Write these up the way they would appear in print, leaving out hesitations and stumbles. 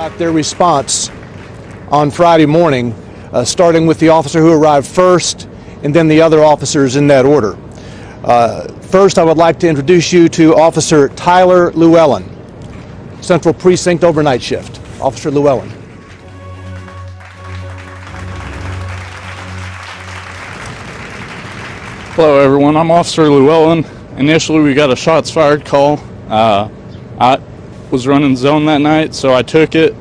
about their response on Friday morning, starting with the officer who arrived first and then the other officers in that order. First, I would like to introduce you to Officer Tyler Llewellyn, Central Precinct overnight shift. Officer Llewellyn. Hello everyone, I'm Officer Llewellyn. Initially we got a shots fired call. I was running zone that night, so I took it.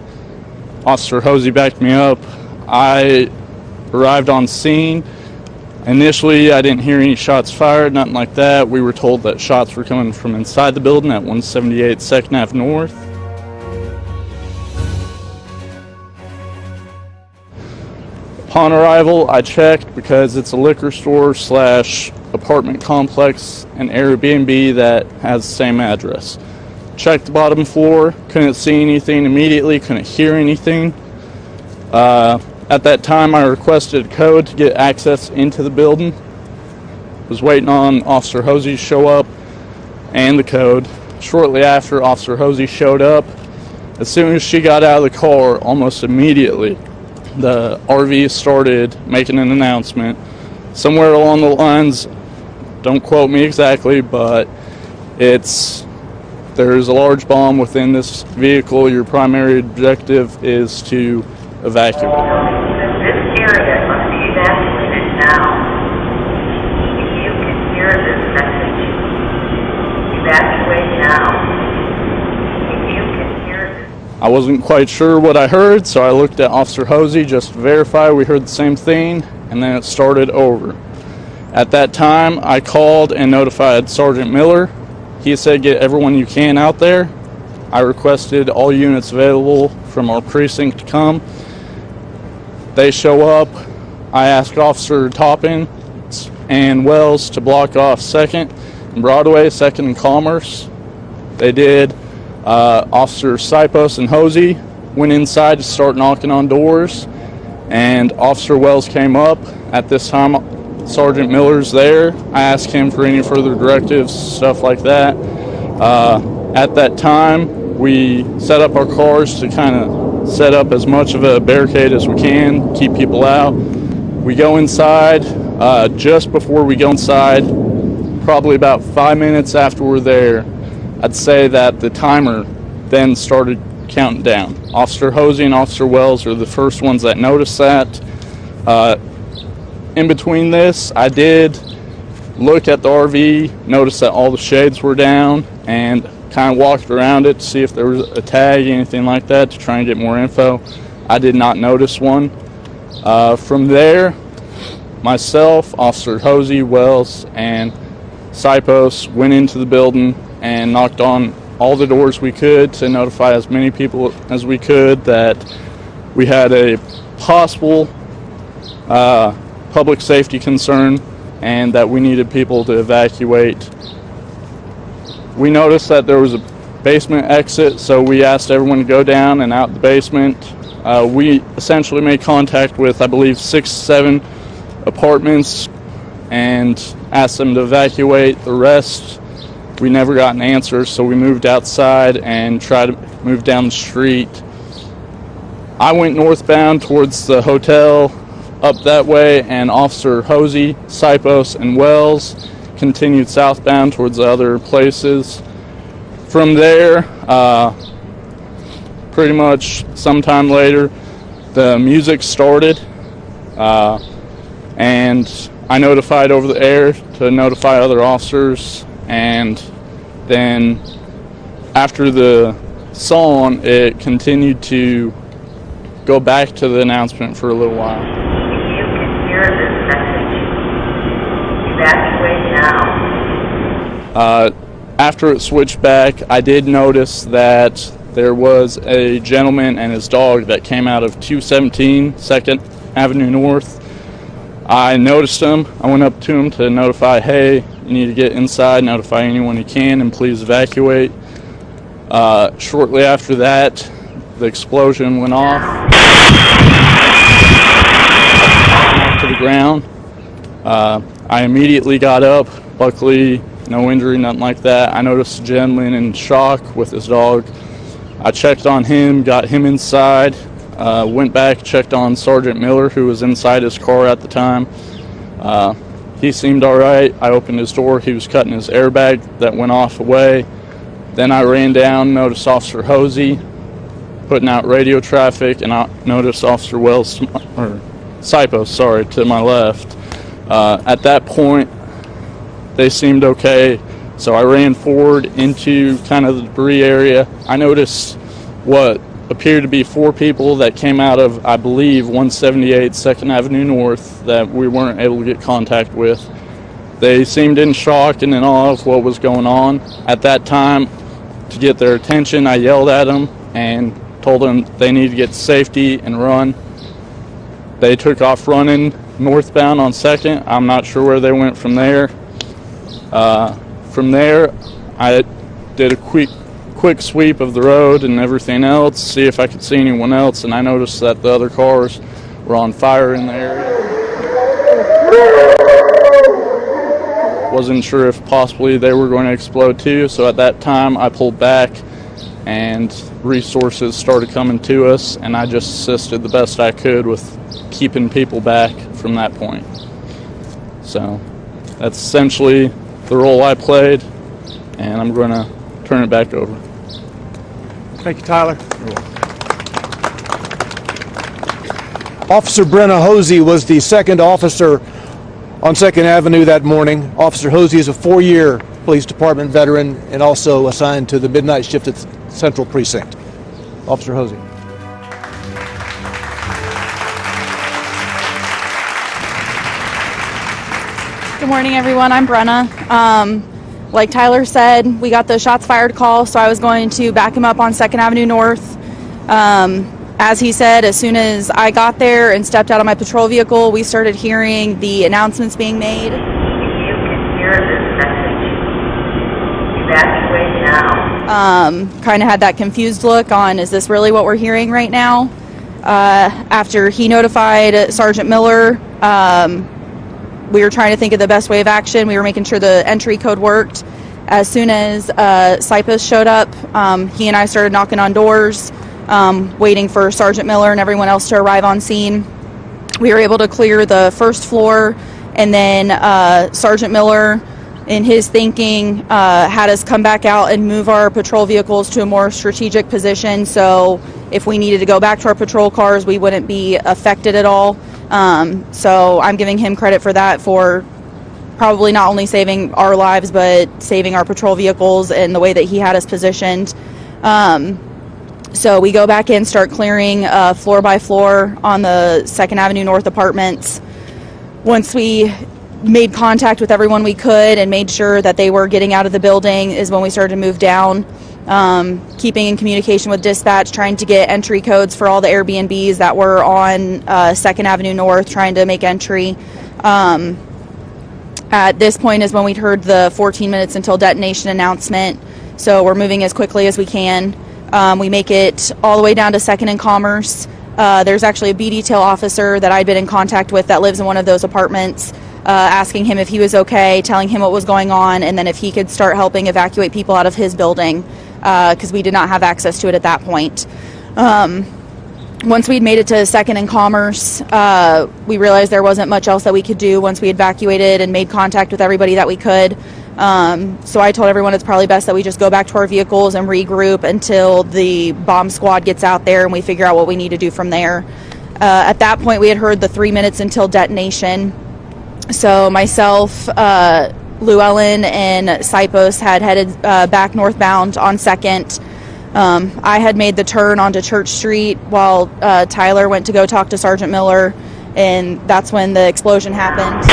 Officer Hosey backed me up. I arrived on scene. Initially I didn't hear any shots fired, nothing like that. We were told that shots were coming from inside the building at 178 2nd Ave North. Upon arrival, I checked because it's a liquor store / apartment complex and Airbnb that has the same address. Checked the bottom floor, couldn't see anything immediately, couldn't hear anything. At that time, I requested a code to get access into the building. Was waiting on Officer Hosey to show up and the code. Shortly after Officer Hosey showed up, as soon as she got out of the car, almost immediately, the RV started making an announcement. Somewhere along the lines, don't quote me exactly, but there's a large bomb within this vehicle. Your primary objective is to evacuate. This area must be evacuated now. If you can hear this message, evacuate now. If you can hear this. I wasn't quite sure what I heard, so I looked at Officer Hosey just to verify we heard the same thing, and then it started over. At that time, I called and notified Sergeant Miller. He said, get everyone you can out there. I requested all units available from our precinct to come. They show up. I asked Officer Toppin and Wells to block off 2nd and Broadway, 2nd and Commerce. They did. Officer Sipos and Hosey went inside to start knocking on doors, and Officer Wells came up. At this time, Sergeant Miller's there. I asked him for any further directives, stuff like that. At that time, we set up our cars to kind of set up as much of a barricade as we can, keep people out. We go inside. Just before we go inside, probably about 5 minutes after we're there, I'd say that the timer then started counting down. Officer Hosey and Officer Wells are the first ones that noticed that. In between this, I did look at the RV, noticed that all the shades were down, and kind of walked around it to see if there was a tag, anything like that, to try and get more info. I did not notice one. From there, myself, Officer Hosey, Wells, and Sipos went into the building and knocked on all the doors we could to notify as many people as we could that we had a possible public safety concern and that we needed people to evacuate. We noticed that there was a basement exit, so we asked everyone to go down and out the basement. We essentially made contact with, I believe, 6-7 apartments and asked them to evacuate. The rest, we never got an answer, so we moved outside and tried to move down the street. I went northbound towards the hotel up that way, and Officer Hosey, Sipos, and Wells continued southbound towards the other places. From there, pretty much sometime later, the music started, and I notified over the air to notify other officers, and then after the song, it continued to go back to the announcement for a little while. Hear this message. Evacuate now. After it switched back, I did notice that there was a gentleman and his dog that came out of 217 2nd Avenue North. I noticed him. I went up to him to notify, hey, you need to get inside, notify anyone you can, and please evacuate. Shortly after that, the explosion went off to the ground. I immediately got up. Luckily, no injury, nothing like that. I noticed a gentleman in shock with his dog. I checked on him, got him inside, went back, checked on Sergeant Miller, who was inside his car at the time. He seemed all right. I opened his door. He was cutting his airbag that went off away. Then I ran down, noticed Officer Hosey putting out radio traffic, and I noticed Officer Sipos, to my left. At that point, they seemed okay, so I ran forward into kind of the debris area. I noticed what appeared to be 4 people that came out of, I believe, 178 2nd Avenue North that we weren't able to get contact with. They seemed in shock and in awe of what was going on. At that time, to get their attention, I yelled at them and told them they need to get to safety and run. They took off running northbound on 2nd. I'm not sure where they went from there. From there, I did a quick sweep of the road and everything else, see if I could see anyone else, and I noticed that the other cars were on fire in the area. Wasn't sure if possibly they were going to explode too, so at that time I pulled back and resources started coming to us, and I just assisted the best I could with keeping people back from that point. So that's essentially the role I played, and I'm going to turn it back over. Thank you, Tyler. Officer Brenna Hosey was the second officer on 2nd Avenue that morning. Officer Hosey is a 4-year police department veteran and also assigned to the midnight shift at Central Precinct. Officer Hosey. Good morning, everyone. I'm Brenna. Like Tyler said, we got the shots fired call, so I was going to back him up on 2nd Avenue North. As he said, as soon as I got there and stepped out of my patrol vehicle, we started hearing the announcements being made. If you can hear this message, evacuate now. Kind of had that confused look on, is this really what we're hearing right now? After he notified Sergeant Miller, we were trying to think of the best way of action. We were making sure the entry code worked. As soon as Sipos showed up, he and I started knocking on doors, waiting for Sergeant Miller and everyone else to arrive on scene. We were able to clear the first floor, and then Sergeant Miller, in his thinking, had us come back out and move our patrol vehicles to a more strategic position, so if we needed to go back to our patrol cars, we wouldn't be affected at all. So I'm giving him credit for that, for probably not only saving our lives, but saving our patrol vehicles and the way that he had us positioned. So we go back in, start clearing floor by floor on the 2nd Avenue North apartments. Once we made contact with everyone we could and made sure that they were getting out of the building is when we started to move down. Keeping in communication with dispatch, trying to get entry codes for all the Airbnbs that were on 2nd Avenue North, trying to make entry. At this point is when we'd heard the 14 minutes until detonation announcement, so we're moving as quickly as we can. We make it all the way down to 2nd and Commerce. There's actually a B detail officer that I'd been in contact with that lives in one of those apartments, asking him if he was okay, telling him what was going on, and then if he could start helping evacuate people out of his building, because we did not have access to it at that point. Once we'd made it to 2nd and Commerce, we realized there wasn't much else that we could do once we evacuated and made contact with everybody that we could. So I told everyone it's probably best that we just go back to our vehicles and regroup until the bomb squad gets out there and we figure out what we need to do from there. At that point, we had heard the 3 minutes until detonation. So myself, Llewellyn, and Sipos had headed back northbound on 2nd. I had made the turn onto Church Street while Tyler went to go talk to Sergeant Miller, and that's when the explosion happened.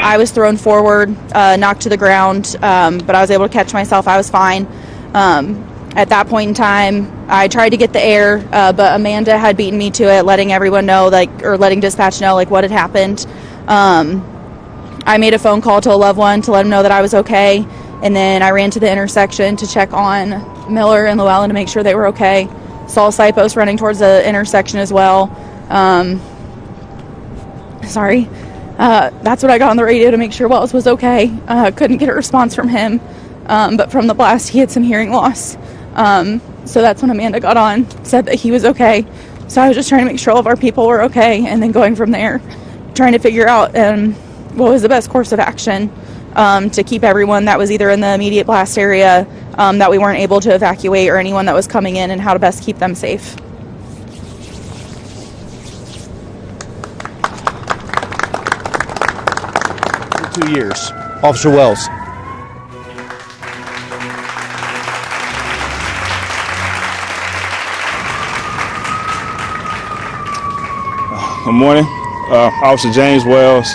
I was thrown forward, knocked to the ground, but I was able to catch myself. I was fine. At that point in time, I tried to get the air, but Amanda had beaten me to it, letting everyone know, or letting dispatch know, what had happened. I made a phone call to a loved one to let them know that I was okay, and then I ran to the intersection to check on Miller and Llewellyn to make sure they were okay. Saw Sipos running towards the intersection as well. That's what I got on the radio to make sure Wells was okay. Couldn't get a response from him. but from the blast he had some hearing loss. So that's when Amanda got on, said that he was okay. So I was just trying to make sure all of our people were okay, and then going from there, trying to figure out what was the best course of action to keep everyone that was either in the immediate blast area that we weren't able to evacuate, or anyone that was coming in, and how to best keep them safe. For 2 years. Officer Wells. Good morning, Officer James Wells.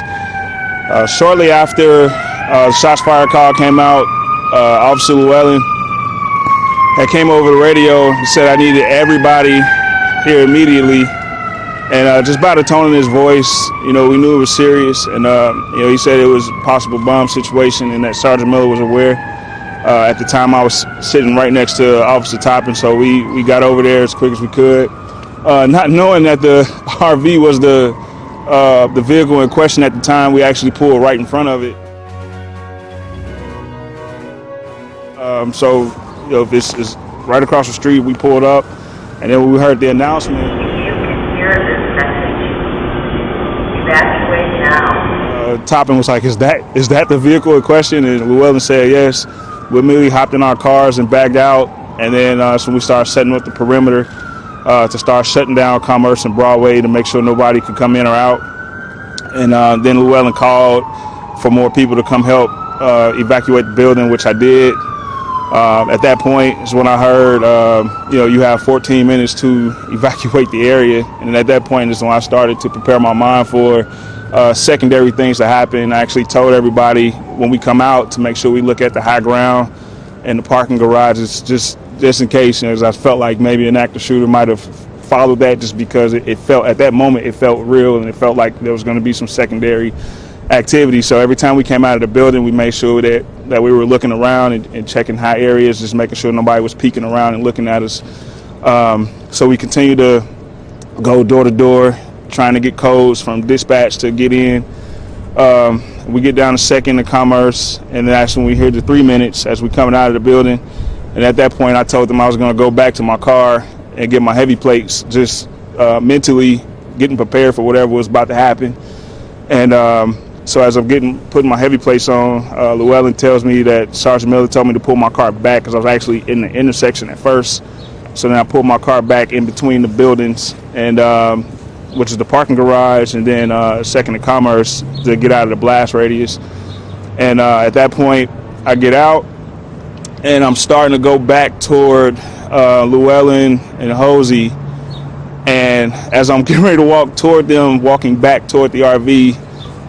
Shortly after the shots fired call came out, Officer Llewellyn had came over the radio and said I needed everybody here immediately. And just by the tone in his voice, we knew it was serious. And he said it was a possible bomb situation, and that Sergeant Miller was aware. At the time, I was sitting right next to Officer Toppin, so we got over there as quick as we could. Not knowing that the RV was the vehicle in question at the time, we actually pulled right in front of it. So this is right across the street. We pulled up, and then when we heard the announcement, If you can hear this message, evacuate now. Toppin was like, "Is that the vehicle in question?" And Llewellyn said, "Yes." We immediately hopped in our cars and bagged out, and then so we started setting up the perimeter to start shutting down Commerce and Broadway to make sure nobody could come in or out. And then Llewellyn called for more people to come help evacuate the building, which I did. At that point is when I heard, you have 14 minutes to evacuate the area. And at that point is when I started to prepare my mind for secondary things to happen. I actually told everybody when we come out to make sure we look at the high ground and the parking garages just in case, because I felt like maybe an active shooter might have followed that, just because it felt, at that moment, it felt real, and it felt like there was going to be some secondary activity. So every time we came out of the building, we made sure that we were looking around and checking high areas, just making sure nobody was peeking around and looking at us. So we continued to go door to door, trying to get codes from dispatch to get in. We get down to Second and Commerce, and that's when we hear the 3 minutes as we coming out of the building. And at that point, I told them I was going to go back to my car and get my heavy plates, just mentally getting prepared for whatever was about to happen. And so as I'm putting my heavy plates on, Llewellyn tells me that Sergeant Miller told me to pull my car back because I was actually in the intersection at first. So then I pulled my car back in between the buildings, and which is the parking garage, and then Second and Commerce, to get out of the blast radius. And at that point, I get out, and I'm starting to go back toward Llewellyn and Hosey. And as I'm getting ready to walk toward them, walking back toward the RV,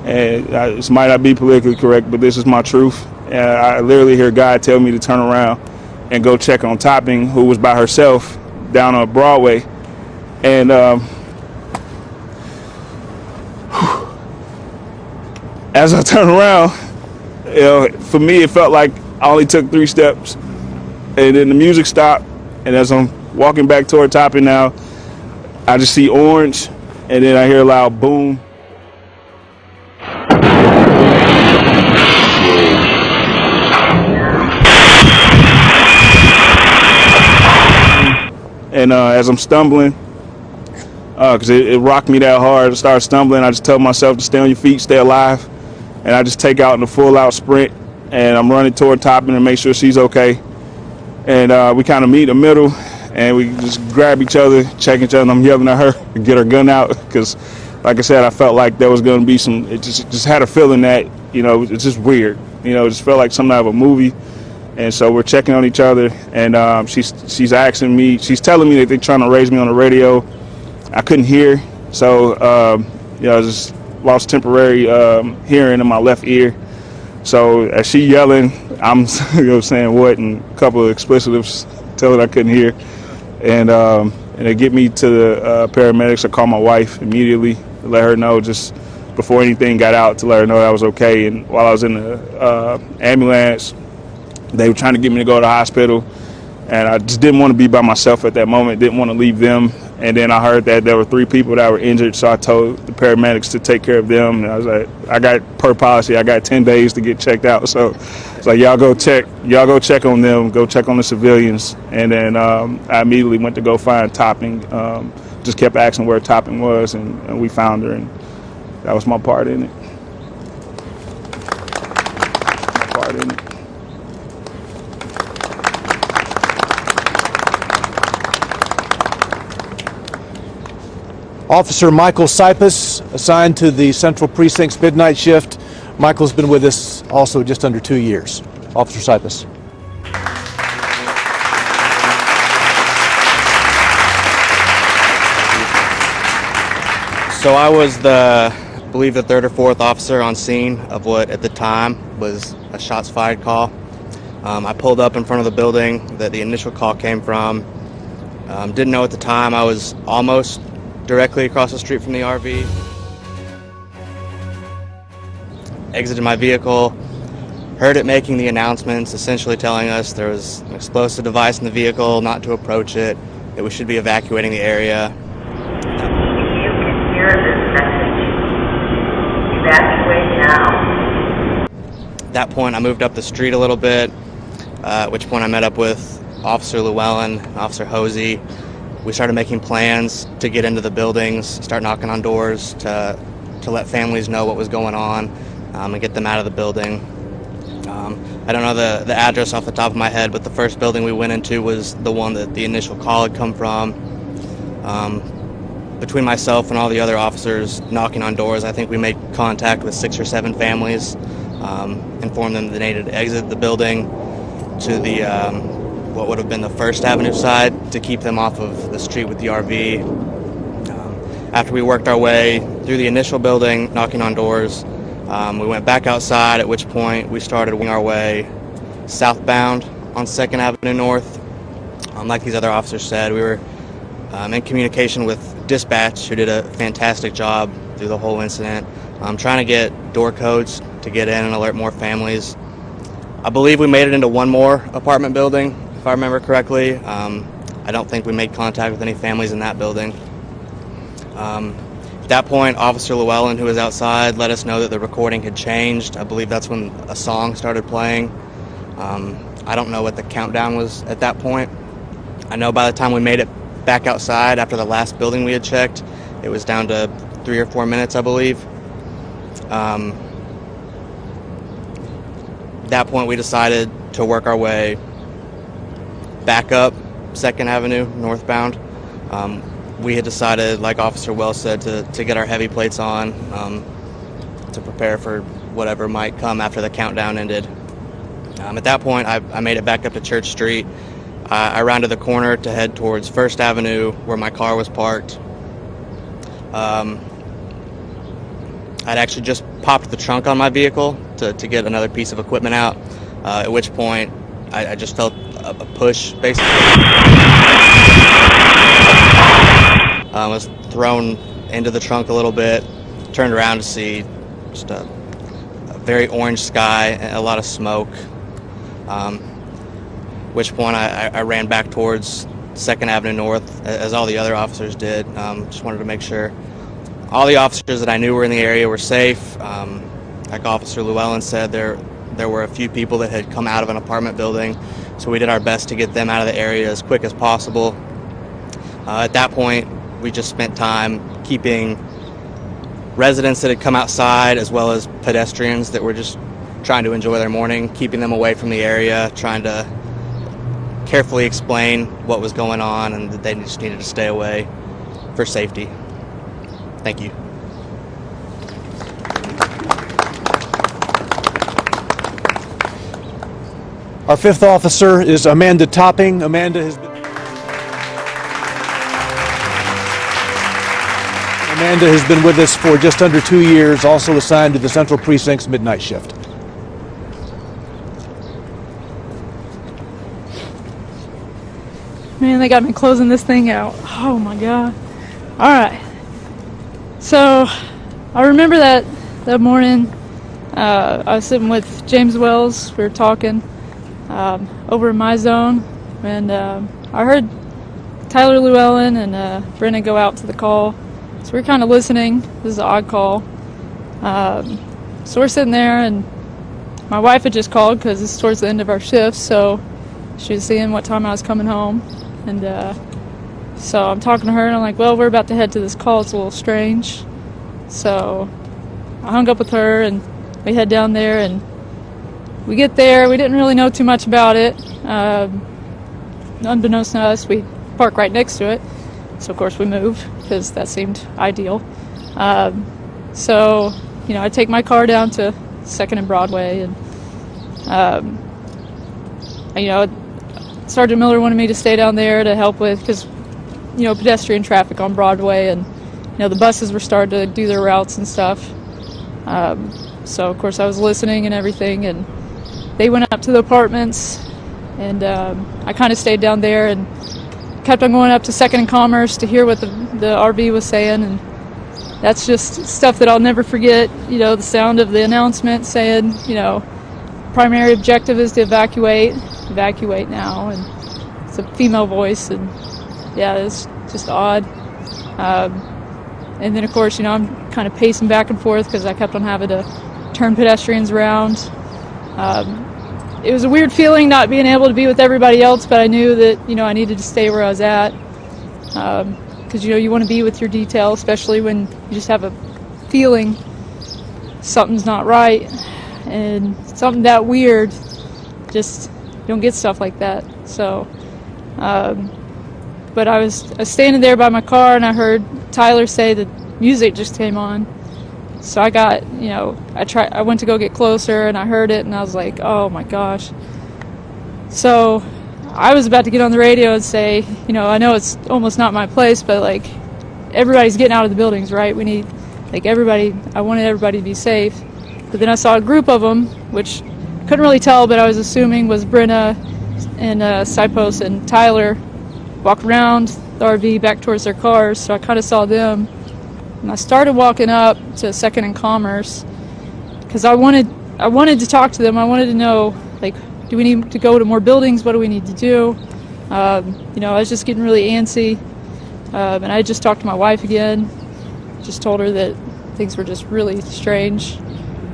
and this might not be politically correct, but this is my truth. And I literally hear God tell me to turn around and go check on Topping, who was by herself down on Broadway. And as I turn around, for me, it felt like I only took 3 steps, and then the music stopped. And as I'm walking back toward Topping now, I just see orange, and then I hear a loud boom. And as I'm stumbling, because it rocked me that hard, I started stumbling. I just tell myself to stay on your feet, stay alive. And I just take out in a full-out sprint, and I'm running toward Topping to make sure she's okay. And we kind of meet in the middle, and we just grab each other, check each other, and I'm yelling at her to get her gun out, because, like I said, I felt like there was going to be it just had a feeling that, it's just weird. It just felt like something out of a movie. And so we're checking on each other, and she's asking me, she's telling me that they're trying to raise me on the radio. I couldn't hear, so I just lost temporary hearing in my left ear. So as she yelling, I'm saying what, and a couple of explicitives, telling I couldn't hear. And they get me to the paramedics. I call my wife immediately to let her know, just before anything got out, to let her know I was okay. And while I was in the ambulance, they were trying to get me to go to the hospital, and I just didn't want to be by myself at that moment. Didn't want to leave them And then I heard that there were 3 people that were injured, so I told the paramedics to take care of them. And I was like, I got, per policy, I got 10 days to get checked out. So it's like, y'all go check on them, go check on the civilians. And then I immediately went to go find Topping. Just kept asking where Topping was, and we found her, and that was my part in it. Officer Michael Sipus, assigned to the Central Precinct's midnight shift. Michael's been with us also just under 2 years. Officer Sipus. So I was I believe the 3rd or 4th officer on scene of what at the time was a shots fired call. I pulled up in front of the building that the initial call came from. Didn't know at the time I was almost directly across the street from the RV. Exited my vehicle, heard it making the announcements, essentially telling us there was an explosive device in the vehicle, not to approach it, that we should be evacuating the area. If you can hear this message, evacuate now. At that point, I moved up the street a little bit, at which point I met up with Officer Llewellyn, Officer Hosey. We started making plans to get into the buildings, start knocking on doors to let families know what was going on, and get them out of the building. I don't know the address off the top of my head, but the first building we went into was the one that the initial call had come from. Between myself and all the other officers knocking on doors, I think we made contact with 6 or 7 families, informed them they needed to exit the building to the what would have been the First Avenue side to keep them off of the street with the RV. After we worked our way through the initial building, knocking on doors, we went back outside, at which point we started winging our way southbound on 2nd Avenue North. Like these other officers said, we were in communication with dispatch, who did a fantastic job through the whole incident, trying to get door codes to get in and alert more families. I believe we made it into one more apartment building, if I remember correctly. I don't think we made contact with any families in that building. At that point, Officer Llewellyn, who was outside, let us know that the recording had changed. I believe that's when a song started playing. I don't know what the countdown was at that point. I know by the time we made it back outside after the last building we had checked, it was down to 3 or 4 minutes, I believe. At that point, we decided to work our way back up 2nd Avenue northbound. We had decided, like Officer Wells said, to get our heavy plates on, to prepare for whatever might come after the countdown ended. At that point, I made it back up to Church Street. I rounded the corner to head towards 1st Avenue, where my car was parked. I'd actually just popped the trunk on my vehicle to get another piece of equipment out, at which point I just felt a push, basically. I was thrown into the trunk a little bit, turned around to see just a very orange sky and a lot of smoke, which point I ran back towards 2nd Avenue North, as all the other officers did. Just wanted to make sure all the officers that I knew were in the area were safe. Like Officer Llewellyn said, there were a few people that had come out of an apartment building, so we did our best to get them out of the area as quick as possible. At that point, we just spent time keeping residents that had come outside, as well as pedestrians that were just trying to enjoy their morning, keeping them away from the area, trying to carefully explain what was going on and that they just needed to stay away for safety. Thank you. Our 5th officer is Amanda Topping. Amanda has been with us for just under 2 years, also assigned to the Central Precinct's midnight shift. Man, they got me closing this thing out. Oh my God. All right. So I remember that morning, I was sitting with James Wells. We were talking over in my zone, and I heard Tyler Llewellyn and Brennan go out to the call. So we're kind of listening. This is an odd call. So we're sitting there, and my wife had just called because it's towards the end of our shift, so she was seeing what time I was coming home. And so I'm talking to her, and I'm like, well, we're about to head to this call. It's a little strange. So I hung up with her, and we head down there, and we get there. We didn't really know too much about it. Unbeknownst to us, we park right next to it. So, of course, we moved because that seemed ideal. So, I take my car down to 2nd and Broadway, and, Sergeant Miller wanted me to stay down there to help with, because, pedestrian traffic on Broadway, and, the buses were starting to do their routes and stuff. So, of course, I was listening and everything, and they went up to the apartments, and I kind of stayed down there and kept on going up to 2nd and Commerce to hear what the RB was saying, and that's just stuff that I'll never forget. The sound of the announcement saying, primary objective is to evacuate now, and it's a female voice, and yeah, it's just odd. And then, of course, I'm kind of pacing back and forth because I kept on having to turn pedestrians around. It was a weird feeling not being able to be with everybody else, but I knew that, I needed to stay where I was at. Because, you want to be with your detail, especially when you just have a feeling something's not right. And something that weird, just you don't get stuff like that. So, but I was standing there by my car, and I heard Tyler say that music just came on. So I got, I went to go get closer, and I heard it, and I was like, oh my gosh. So I was about to get on the radio and say, I know it's almost not my place, but everybody's getting out of the buildings, right? We need, I wanted everybody to be safe. But then I saw a group of them, which couldn't really tell, but I was assuming was Brenna and Sipos and Tyler, walk around the RV back towards their cars. So I kind of saw them. And I started walking up to 2nd and Commerce because I wanted to talk to them. I wanted to know, do we need to go to more buildings? What do we need to do? I was just getting really antsy. And I just talked to my wife again. Just told her that things were just really strange.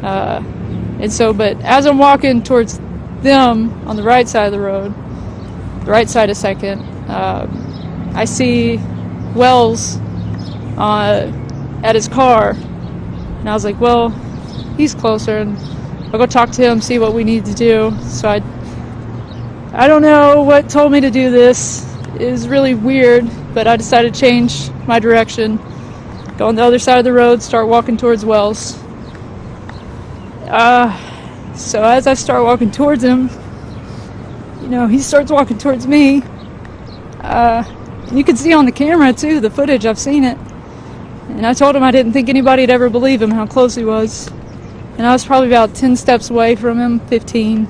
And so, but as I'm walking towards them on the right side of the road, the right side of 2nd, I see Wells at his car, and I was like, well, he's closer, and I'll go talk to him, see what we need to do. So I don't know what told me to do this. It was really weird, but I decided to change my direction, go on the other side of the road, start walking towards Wells. So as I start walking towards him, he starts walking towards me. You can see on the camera too, the footage, I've seen it. And I told him I didn't think anybody'd ever believe him how close he was. And I was probably about 10 steps away from him, 15.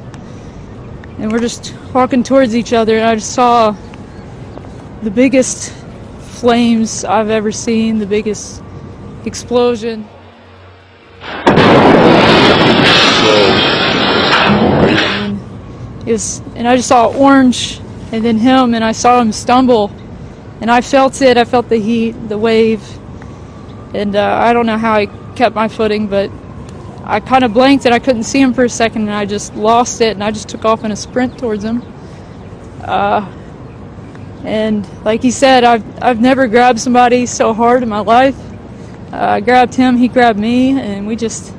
And we're just walking towards each other, and I just saw the biggest flames I've ever seen, the biggest explosion. And I just saw orange, and then him, and I saw him stumble. And I felt it. I felt the heat, the wave. And I don't know how I kept my footing, but I kind of blanked and I couldn't see him for a second, and I just lost it, and I just took off in a sprint towards him. And like he said, I've never grabbed somebody so hard in my life. I grabbed him, he grabbed me, and we just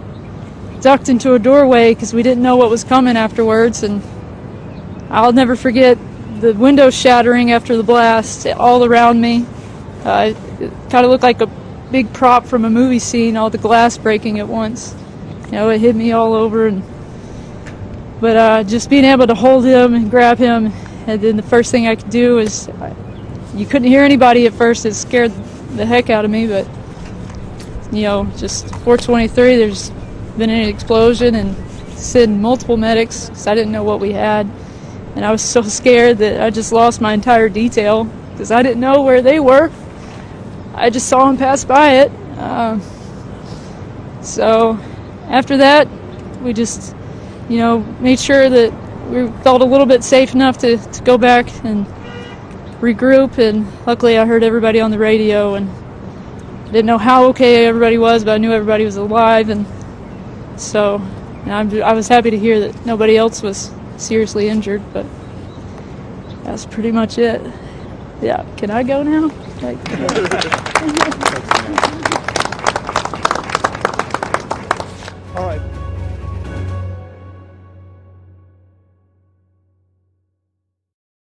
ducked into a doorway because we didn't know what was coming afterwards. And I'll never forget the window shattering after the blast all around me. It kind of looked like a big prop from a movie scene, all the glass breaking at once. It hit me all over. But just being able to hold him and grab him, and then the first thing I could do is, you couldn't hear anybody at first. It scared the heck out of me, but just 423, there's been an explosion, and sent multiple medics because I didn't know what we had. And I was so scared that I just lost my entire detail because I didn't know where they were. I just saw them pass by it. So after that, we just, made sure that we felt a little bit safe enough to go back and regroup, and luckily I heard everybody on the radio, and I didn't know how okay everybody was, but I knew everybody was alive, and so I was happy to hear that nobody else was seriously injured, but that's pretty much it. Yeah, can I go now? Like, yeah.